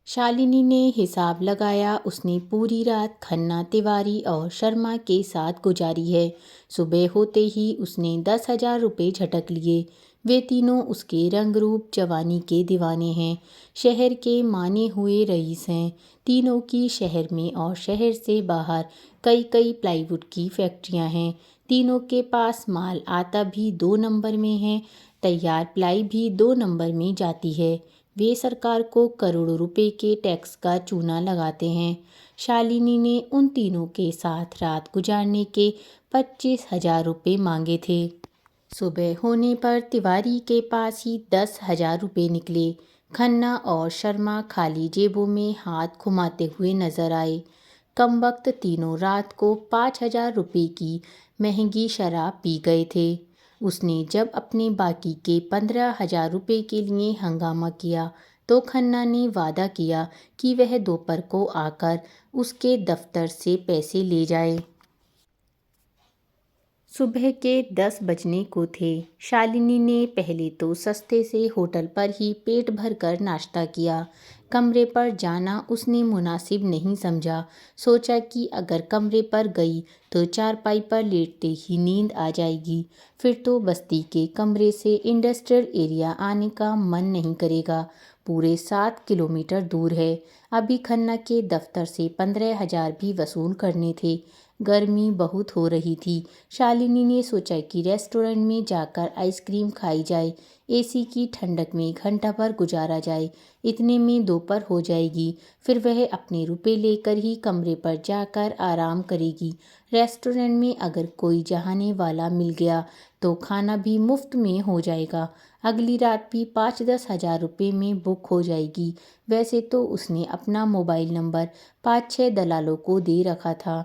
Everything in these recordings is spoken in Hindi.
शालिनी ने हिसाब लगाया। उसने पूरी रात खन्ना, तिवारी और शर्मा के साथ गुजारी है। सुबह होते ही उसने 10,000 रुपये झटक लिए। वे तीनों उसके रंग रूप जवानी के दीवाने हैं। शहर के माने हुए रईस हैं। तीनों की शहर में और शहर से बाहर कई कई प्लाईवुड की फैक्ट्रियां हैं। तीनों के पास माल आता भी 2 नंबर में है। तैयार प्लाई भी 2 नंबर में जाती है। वे सरकार को करोड़ों रुपए के टैक्स का चूना लगाते हैं। शालिनी ने उन तीनों के साथ रात गुजारने के 25,000 रुपये मांगे थे। सुबह होने पर तिवारी के पास ही 10,000 रुपये निकले। खन्ना और शर्मा खाली जेबों में हाथ घुमाते हुए नजर आए। कमबख्त तीनों रात को 5,000 रुपये की महंगी शराब पी गए थे। उसने जब अपने बाकी के 15,000 रुपये के लिए हंगामा किया तो खन्ना ने वादा किया कि वह दोपहर को आकर उसके दफ्तर से पैसे ले जाए। सुबह के 10 बजने को थे। शालिनी ने पहले तो सस्ते से होटल पर ही पेट भर कर नाश्ता किया। कमरे पर जाना उसने मुनासिब नहीं समझा। सोचा कि अगर कमरे पर गई तो चारपाई पर लेटते ही नींद आ जाएगी। फिर तो बस्ती के कमरे से इंडस्ट्रियल एरिया आने का मन नहीं करेगा। पूरे 7 किलोमीटर दूर है। अभी खन्ना के दफ्तर से 15,000 भी वसूल करने थे। गर्मी बहुत हो रही थी। शालिनी ने सोचा कि रेस्टोरेंट में जाकर आइसक्रीम खाई जाए। एसी की ठंडक में घंटा भर गुजारा जाए। इतने में दोपहर हो जाएगी। फिर वह अपने रुपए लेकर ही कमरे पर जाकर आराम करेगी। रेस्टोरेंट में अगर कोई जहाने वाला मिल गया तो खाना भी मुफ्त में हो जाएगा। अगली रात भी 5-10 हज़ार रुपये में बुक हो जाएगी। वैसे तो उसने अपना मोबाइल नंबर 5-6 दलालों को दे रखा था।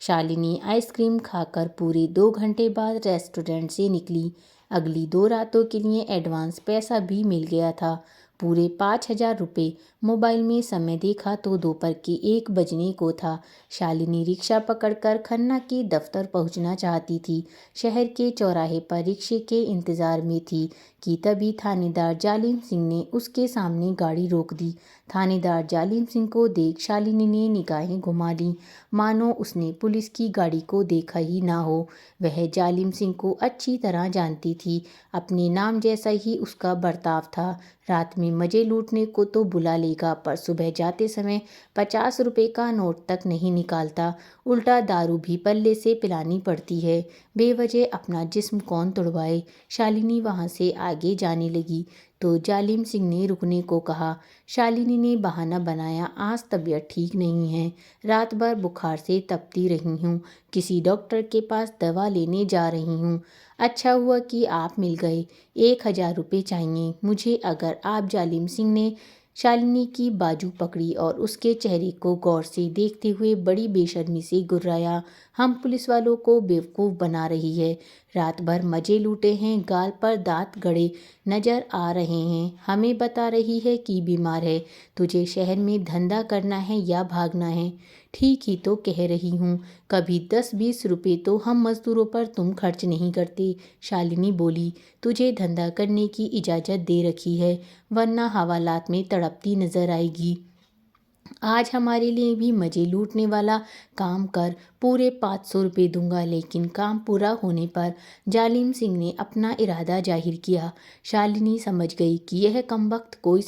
शालिनी आइसक्रीम खाकर पूरे 2 घंटे बाद रेस्टोरेंट से निकली। अगली 2 रातों के लिए एडवांस पैसा भी मिल गया था, पूरे 5,000 रुपये। मोबाइल में समय देखा तो दोपहर के 1 बजने को था। शालिनी रिक्शा पकड़कर खन्ना के दफ्तर पहुंचना चाहती थी। शहर के चौराहे पर रिक्शे के इंतज़ार में थी कि तभी थानेदार जालिम सिंह ने उसके सामने गाड़ी रोक दी। थानेदार जालिम सिंह को देख शालिनी ने निगाहें घुमा लीं, मानो उसने पुलिस की गाड़ी को देखा ही ना हो। वह जालिम सिंह को अच्छी तरह जानती थी। अपने नाम जैसा ही उसका बर्ताव था। रात में मजे लूटने को तो बुला लेगा, पर सुबह जाते समय 50 रुपये का नोट तक नहीं निकालता। उल्टा दारू भी पल्ले से पिलानी पड़ती है। बेवजह अपना जिस्म कौन तुड़वाए। शालिनी वहाँ से आगे जाने लगी तो जालिम सिंह ने रुकने को कहा। शालिनी ने बहाना बनाया, आज तबीयत ठीक नहीं है, रात भर बुखार से तपती रही हूँ, किसी डॉक्टर के पास दवा लेने जा रही हूँ। अच्छा हुआ कि आप मिल गए। 1,000 रुपये चाहिए मुझे। अगर आप जालिम सिंह ने शालिनी की बाजू पकड़ी और उसके चेहरे को गौर से देखते हुए बड़ी बेशर्मी से गुर्राया। हम पुलिस वालों को बेवकूफ़ बना रही है। रात भर मजे लूटे हैं, गाल पर दांत गड़े नजर आ रहे हैं। हमें बता रही है कि बीमार है। तुझे शहर में धंधा करना है या भागना है? ठीक ही तो कह रही हूँ। कभी 10-20 रुपये तो हम मजदूरों पर तुम खर्च नहीं करते। शालिनी बोली, तुझे धंधा करने की इजाज़त दे रखी है, वरना हवालात में तड़पती नजर आएगी। आज हमारे लिए भी मजे लूटने वाला काम कर, पूरे 500 रुपये दूंगा। लेकिन काम पूरा होने पर जालिम सिंह ने अपना इरादा जाहिर किया। शालिनी समझ गई कि यह कमबख्त कोई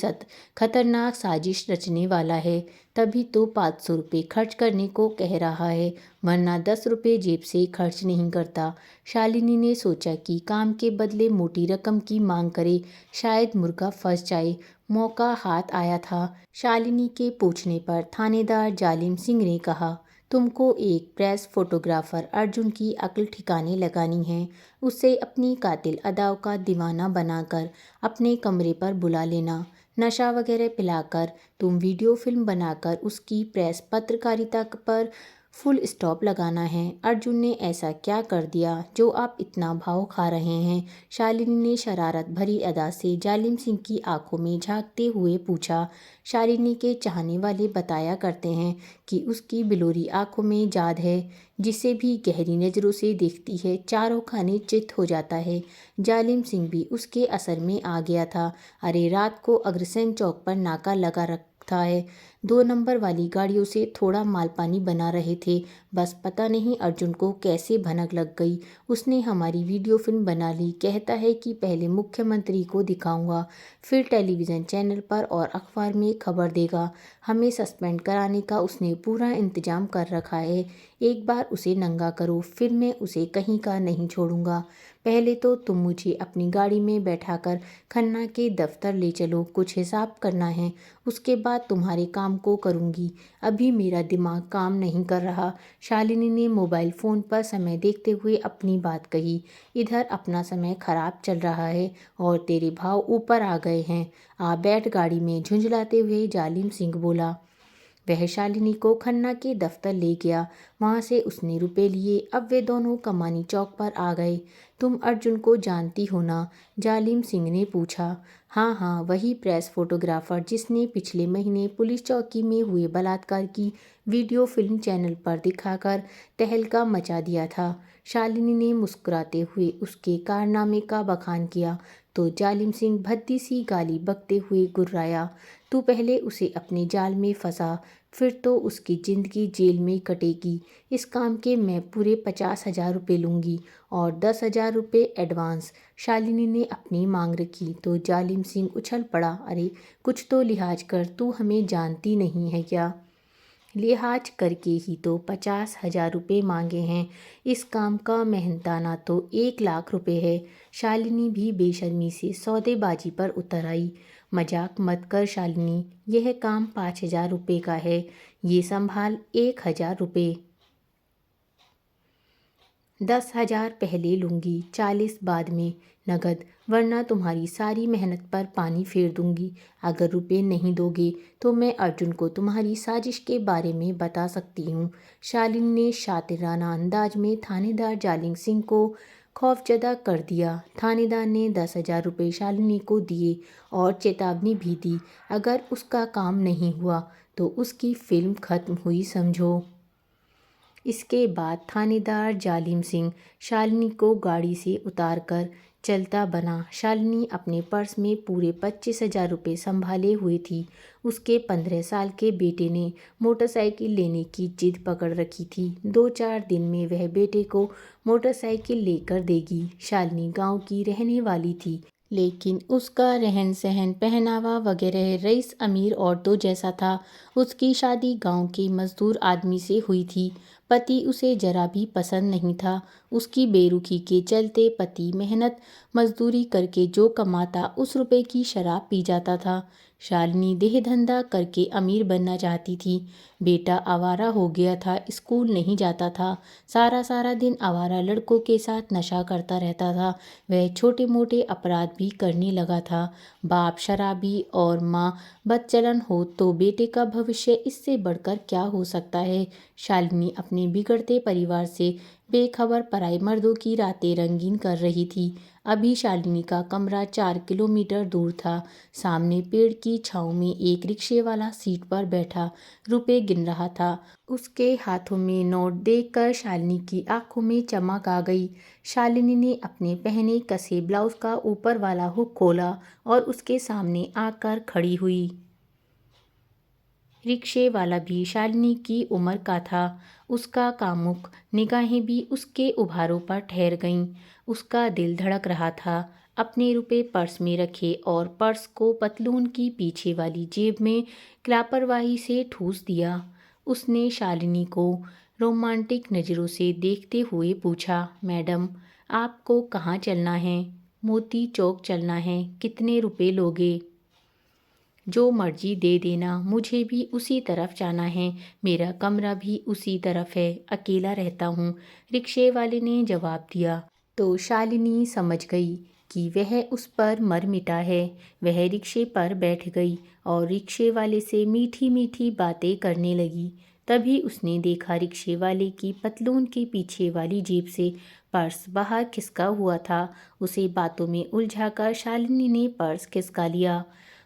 खतरनाक साजिश रचने वाला है, तभी तो 500 रुपये खर्च करने को कह रहा है, वरना 10 रुपये जेब से खर्च नहीं करता। शालिनी ने सोचा कि काम के बदले मोटी रकम की मांग करे, शायद मुर्गा फंस जाए। मौका हाथ आया था। शालिनी के पूछने पर थानेदार जालिम सिंह ने कहा, तुमको एक प्रेस फोटोग्राफर अर्जुन की अक्ल ठिकाने लगानी है। उसे अपनी कातिल अदाओं का दीवाना बनाकर अपने कमरे पर बुला लेना। नशा वगैरह पिलाकर तुम वीडियो फिल्म बनाकर उसकी प्रेस पत्रकारिता पर फुल स्टॉप लगाना है। अर्जुन ने ऐसा क्या कर दिया जो आप इतना भाव खा रहे हैं? शालिनी ने शरारत भरी अदा से जालिम सिंह की आंखों में झांकते हुए पूछा। शालिनी के चाहने वाले बताया करते हैं कि उसकी बिलोरी आंखों में जाद है, जिसे भी गहरी नज़रों से देखती है चारों खाने चित हो जाता है। जालिम सिंह भी उसके असर में आ गया था। अरे रात को अग्रसेन चौक पर नाका लगा था है। 2 नंबर वाली गाड़ियों से थोड़ा मालपानी बना रहे थे। बस पता नहीं अर्जुन को कैसे भनक लग गई। उसने हमारी वीडियो फिल्म बना ली। कहता है कि पहले मुख्यमंत्री को दिखाऊंगा, फिर टेलीविज़न चैनल पर और अखबार में खबर देगा। हमें सस्पेंड कराने का उसने पूरा इंतजाम कर रखा है। एक बार उसे नंगा करो, फिर मैं उसे कहीं का नहीं छोड़ूंगा। पहले तो तुम मुझे अपनी गाड़ी में बैठाकर खन्ना के दफ्तर ले चलो, कुछ हिसाब करना है। उसके बाद तुम्हारे काम को करूंगी। अभी मेरा दिमाग काम नहीं कर रहा। शालिनी ने मोबाइल फ़ोन पर समय देखते हुए अपनी बात कही। इधर अपना समय खराब चल रहा है और तेरे भाव ऊपर आ गए हैं। आ बैठ गाड़ी में, झुंझलाते हुए जालिम सिंह बोला। वह शालिनी को खन्ना के दफ्तर ले गया। वहाँ से उसने रुपए लिए। अब वे दोनों कमानी चौक पर आ गए। तुम अर्जुन को जानती हो ना? जालिम सिंह ने पूछा। हाँ हाँ, वही प्रेस फोटोग्राफर जिसने पिछले महीने पुलिस चौकी में हुए बलात्कार की वीडियो फिल्म चैनल पर दिखाकर तहलका मचा दिया था। शालिनी ने मुस्कुराते हुए उसके कारनामे का बखान किया तो जालिम सिंह भद्दी सी गाली बकते हुए गुर्राया। तू पहले उसे अपने जाल में फंसा, फिर तो उसकी ज़िंदगी जेल में कटेगी। इस काम के मैं पूरे 50,000 रुपये लूँगी और 10,000 रुपये एडवांस। शालिनी ने अपनी मांग रखी तो जालिम सिंह उछल पड़ा। अरे कुछ तो लिहाज कर, तू हमें जानती नहीं है क्या? लिहाज करके ही तो 50,000 रुपये मांगे हैं। इस काम का मेहनताना तो 1 लाख रुपये है। शालिनी भी बेशर्मी से सौदेबाजी पर उतर आई। मजाक मत कर शालिनी, यह काम 5,000 रुपये का है। ये संभाल 1,000 रुपये। 10,000 पहले लूँगी, 40 बाद में नगद, वरना तुम्हारी सारी मेहनत पर पानी फेर दूँगी। अगर रुपए नहीं दोगे तो मैं अर्जुन को तुम्हारी साजिश के बारे में बता सकती हूँ। शालिनी ने शातिराना अंदाज में थानेदार जालिम सिंह को खौफजदा कर दिया। थानेदार ने 10,000 रुपये शालिनी को दिए और चेतावनी भी दी, अगर उसका काम नहीं हुआ तो उसकी फिल्म खत्म हुई समझो। इसके बाद थानेदार जालिम सिंह शालिनी को गाड़ी से उतारकर चलता बना। शालिनी अपने पर्स में पूरे 25,000 रुपये संभाले हुए थी। उसके 15 साल के बेटे ने मोटरसाइकिल लेने की जिद पकड़ रखी थी। 2-4 दिन में वह बेटे को मोटरसाइकिल लेकर देगी। शालिनी गांव की रहने वाली थी, लेकिन उसका रहन सहन, पहनावा वगैरह रईस अमीर औरतों जैसा था। उसकी शादी गांव के मजदूर आदमी से हुई थी। पति उसे जरा भी पसंद नहीं था। उसकी बेरुखी के चलते पति मेहनत मजदूरी करके जो कमाता उस रुपए की शराब पी जाता था। शालिनी देह धंधा करके अमीर बनना चाहती थी। बेटा आवारा हो गया था, स्कूल नहीं जाता था, सारा सारा दिन आवारा लड़कों के साथ नशा करता रहता था। वह छोटे मोटे अपराध भी करने लगा था। बाप शराबी और माँ बदचलन हो तो बेटे का भविष्य इससे बढ़कर क्या हो सकता है। शालिनी अपने बिगड़ते परिवार से बेखबर पराई मर्दों की रातें रंगीन कर रही थी। अभी शालिनी का कमरा 4 किलोमीटर दूर था। सामने पेड़ की छाँव में एक रिक्शे वाला सीट पर बैठा रुपए गिन रहा था। उसके हाथों में नोट देखकर शालिनी की आंखों में चमक आ गई। शालिनी ने अपने पहने कसे ब्लाउज का ऊपर वाला हुक खोला और उसके सामने आकर खड़ी हुई। रिक्शे वाला भी शालिनी की उम्र का था। उसका कामुक निगाहें भी उसके उभारों पर ठहर गईं। उसका दिल धड़क रहा था। अपने रुपए पर्स में रखे और पर्स को पतलून की पीछे वाली जेब में लापरवाही से ठूस दिया। उसने शालिनी को रोमांटिक नज़रों से देखते हुए पूछा, मैडम आपको कहाँ चलना है? मोती चौक चलना है। कितने रुपए लोगे? जो मर्जी दे देना, मुझे भी उसी तरफ जाना है। मेरा कमरा भी उसी तरफ है, अकेला रहता हूँ, रिक्शे वाले ने जवाब दिया। तो शालिनी समझ गई कि वह उस पर मर मिटा है। वह रिक्शे पर बैठ गई और रिक्शे वाले से मीठी मीठी बातें करने लगी। तभी उसने देखा रिक्शे वाले की पतलून के पीछे वाली जेब से पर्स बाहर खिसका हुआ था। उसे बातों में उलझाकर शालिनी ने पर्स खिसका लिया।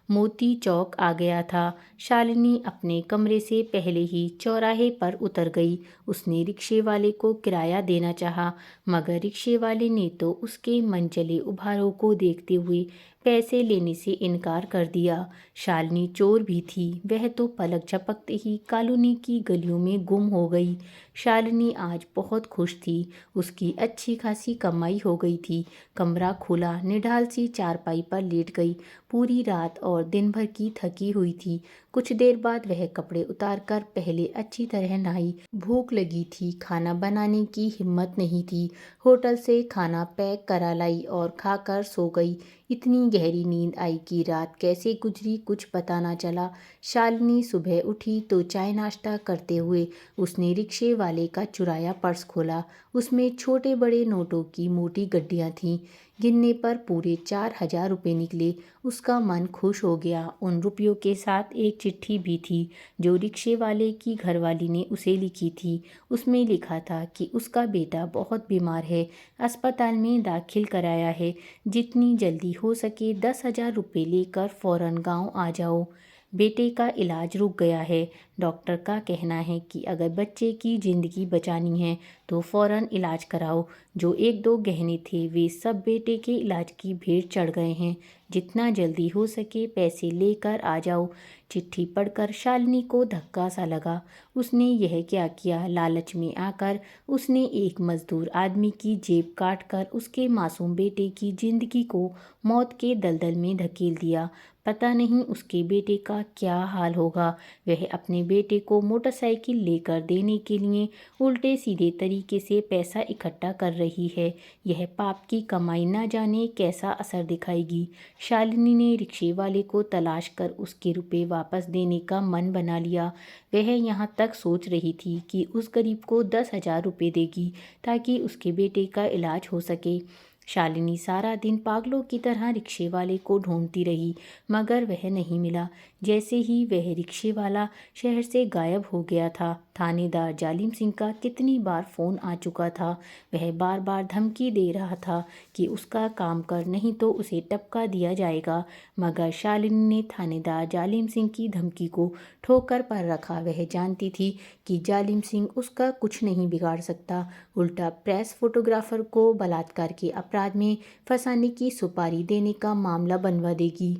मोती चौक आ गया था। शालिनी अपने कमरे से पहले ही चौराहे पर उतर गई। उसने रिक्शे वाले को किराया देना चाहा, मगर रिक्शे वाले ने तो उसके मनचले उभारों को देखते हुए पैसे लेने से इनकार कर दिया। शालिनी चोर भी थी, वह तो पलक झपकते ही कॉलोनी की गलियों में गुम हो गई। शालिनी आज बहुत खुश थी, उसकी अच्छी खासी कमाई हो गई थी। कमरा खोला, निढाल सी चारपाई पर लेट गई। पूरी रात और दिन भर की थकी हुई थी। कुछ देर बाद वह कपड़े उतार कर पहले अच्छी तरह नहाई। भूख लगी थी, खाना बनाने की हिम्मत नहीं थी। होटल से खाना पैक करा लाई और खाकर सो गई। इतनी गहरी नींद आई कि रात कैसे गुजरी कुछ पता ना चला। शालिनी सुबह उठी तो चाय नाश्ता करते हुए उसने रिक्शे वाले का चुराया पर्स खोला। उसमें छोटे बड़े नोटों की मोटी गड्डियाँ थीं। गिनने पर पूरे 4,000 रुपये निकले। उसका मन खुश हो गया। उन रुपयों के साथ एक चिट्ठी भी थी जो रिक्शे वाले की घरवाली ने उसे लिखी थी। उसमें लिखा था कि उसका बेटा बहुत बीमार है, अस्पताल में दाखिल कराया है। जितनी जल्दी हो सके 10,000 रुपये लेकर फ़ौरन गांव आ जाओ। बेटे का इलाज रुक गया है। डॉक्टर का कहना है कि अगर बच्चे की ज़िंदगी बचानी है तो फ़ौरन इलाज कराओ। जो एक दो गहने थे वे सब बेटे के इलाज की भेंट चढ़ गए हैं। जितना जल्दी हो सके पैसे लेकर आ जाओ। चिट्ठी पढ़कर शालिनी को धक्का सा लगा। उसने यह क्या किया? लालच में आकर उसने एक मजदूर आदमी की जेब काटकर उसके मासूम बेटे की जिंदगी को मौत के दलदल में धकेल दिया। पता नहीं उसके बेटे का क्या हाल होगा। वह अपने बेटे को मोटरसाइकिल लेकर देने के लिए उल्टे सीधे तरीके से पैसा इकट्ठा कर रही है। यह पाप की कमाई न जाने कैसा असर दिखाएगी। शालिनी ने रिक्शे वाले को तलाश कर उसके रुपए वापस देने का मन बना लिया। वह यहाँ तक सोच रही थी कि उस गरीब को 10,000 रुपये देगी ताकि उसके बेटे का इलाज हो सके। शालिनी सारा दिन पागलों की तरह रिक्शे वाले को ढूंढती रही, मगर वह नहीं मिला। जैसे ही वह रिक्शे वाला शहर से गायब हो गया था, थानेदार जालिम सिंह का कितनी बार फ़ोन आ चुका था। वह बार बार धमकी दे रहा था कि उसका काम कर, नहीं तो उसे टपका दिया जाएगा। मगर शालिनी ने थानेदार जालिम सिंह की धमकी को ठोकर पर रखा। वह जानती थी कि जालिम सिंह उसका कुछ नहीं बिगाड़ सकता, उल्टा प्रेस फोटोग्राफर को बलात्कार के अपराध में फंसाने की सुपारी देने का मामला बनवा देगी।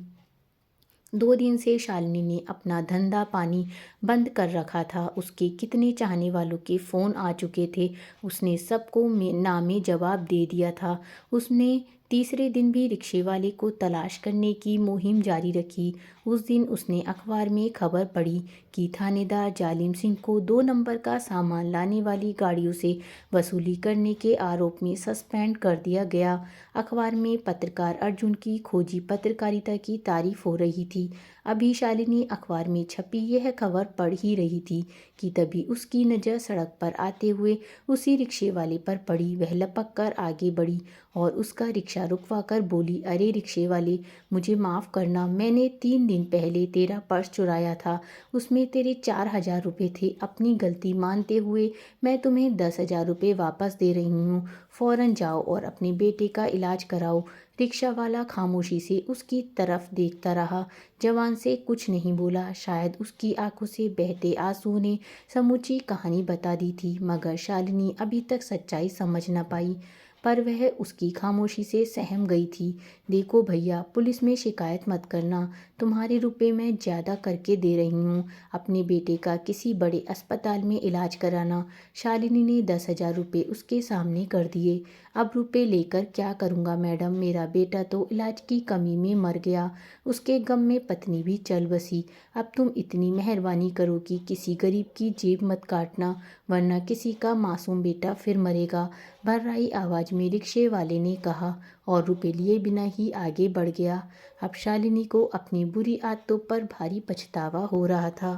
2 दिन से शालिनी ने अपना धंधा पानी बंद कर रखा था। उसके कितने चाहने वालों के फ़ोन आ चुके थे। उसने सबको नामे जवाब दे दिया था। उसने तीसरे दिन भी रिक्शे वाले को तलाश करने की मुहिम जारी रखी। उस दिन उसने अखबार में खबर पढ़ी कि थानेदार जालिम सिंह को 2 नंबर का सामान लाने वाली गाड़ियों से वसूली करने के आरोप में सस्पेंड कर दिया गया। अखबार में पत्रकार अर्जुन की खोजी पत्रकारिता की तारीफ हो रही थी। अभी शालिनी अखबार में छपी यह खबर पढ़ ही रही थी कि तभी उसकी नज़र सड़क पर आते हुए उसी रिक्शे वाले पर पड़ी। वह लपक कर आगे बढ़ी और उसका रिक्शा रुकवा कर बोली, अरे रिक्शे वाले, मुझे माफ़ करना, मैंने 3 दिन पहले तेरा पर्स चुराया था। उसमें तेरे 4,000 रुपये थे। अपनी गलती मानते हुए मैं तुम्हें 10,000 रुपये वापस दे रही हूँ। फ़ौरन जाओ और अपने बेटे का इलाज कराओ। रिक्शा वाला खामोशी से उसकी तरफ देखता रहा। जवान से कुछ नहीं बोला। शायद उसकी आंखों से बहते आंसू ने समूची कहानी बता दी थी, मगर शालिनी अभी तक सच्चाई समझ न पाई। पर वह उसकी खामोशी से सहम गई थी। देखो भैया, पुलिस में शिकायत मत करना। तुम्हारे रुपए मैं ज़्यादा करके दे रही हूँ। अपने बेटे का किसी बड़े अस्पताल में इलाज कराना। शालिनी ने 10,000 रुपये उसके सामने कर दिए। अब रुपए लेकर क्या करूँगा मैडम? मेरा बेटा तो इलाज की कमी में मर गया। उसके गम में पत्नी भी चल बसी। अब तुम इतनी मेहरबानी करो कि किसी गरीब की जेब मत काटना, वरना किसी का मासूम बेटा फिर मरेगा। भर्राई आवाज़ में रिक्शे वाले ने कहा और रुपए लिए बिना ही आगे बढ़ गया। अब शालिनी को अपनी बुरी आदतों पर भारी पछतावा हो रहा था।